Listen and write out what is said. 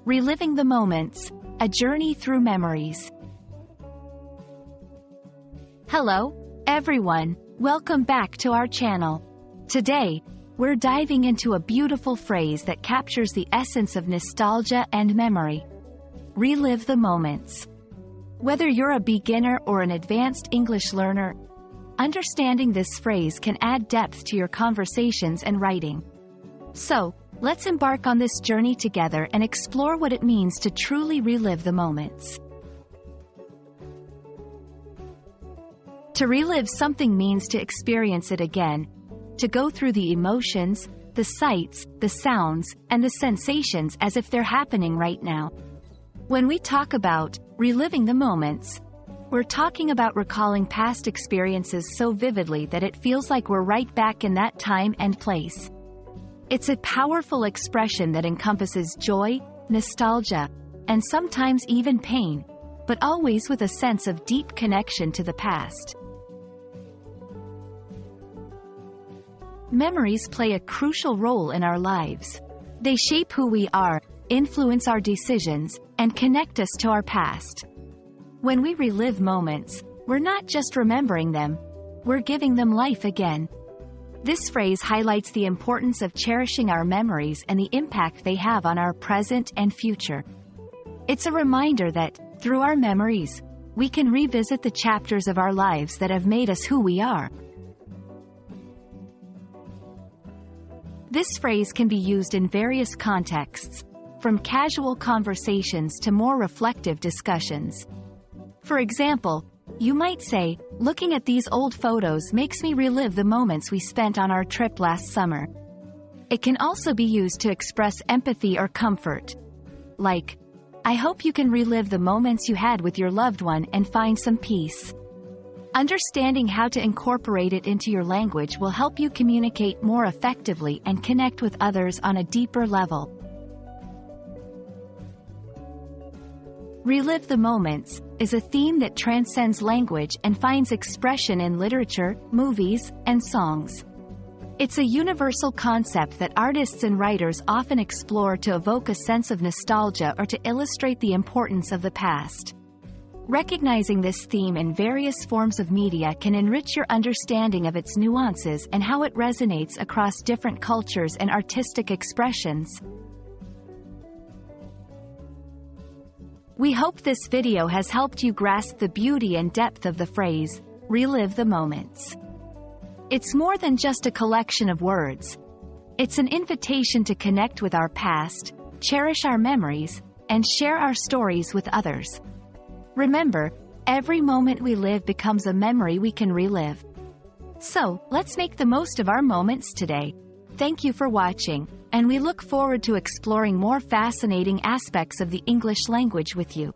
Reliving the Moments, a journey through memories. Hello, everyone. Welcome back to our channel. Today, we're diving into a beautiful phrase that captures the essence of nostalgia and memory. Relive the moments. Whether you're a beginner or an advanced English learner, understanding this phrase can add depth to your conversations and writing. So, let's embark on this journey together and explore what it means to truly relive the moments. To relive something means to experience it again, to go through the emotions, the sights, the sounds, and the sensations as if they're happening right now. When we talk about reliving the moments, we're talking about recalling past experiences so vividly that it feels like we're right back in that time and place. It's a powerful expression that encompasses joy, nostalgia, and sometimes even pain, but always with a sense of deep connection to the past. Memories play a crucial role in our lives. They shape who we are, influence our decisions, and connect us to our past. When we relive moments, we're not just remembering them, we're giving them life again. This phrase highlights the importance of cherishing our memories and the impact they have on our present and future. It's a reminder that, through our memories, we can revisit the chapters of our lives that have made us who we are. This phrase can be used in various contexts, from casual conversations to more reflective discussions. For example, you might say, "Looking at these old photos makes me relive the moments we spent on our trip last summer." It can also be used to express empathy or comfort. Like, "I hope you can relive the moments you had with your loved one and find some peace." Understanding how to incorporate it into your language will help you communicate more effectively and connect with others on a deeper level. Relive the moments is a theme that transcends language and finds expression in literature, movies, and songs. It's a universal concept that artists and writers often explore to evoke a sense of nostalgia or to illustrate the importance of the past. Recognizing this theme in various forms of media can enrich your understanding of its nuances and how it resonates across different cultures and artistic expressions. We hope this video has helped you grasp the beauty and depth of the phrase, relive the moments. It's more than just a collection of words. It's an invitation to connect with our past, cherish our memories, and share our stories with others. Remember, every moment we live becomes a memory we can relive. So, let's make the most of our moments today. Thank you for watching, and we look forward to exploring more fascinating aspects of the English language with you.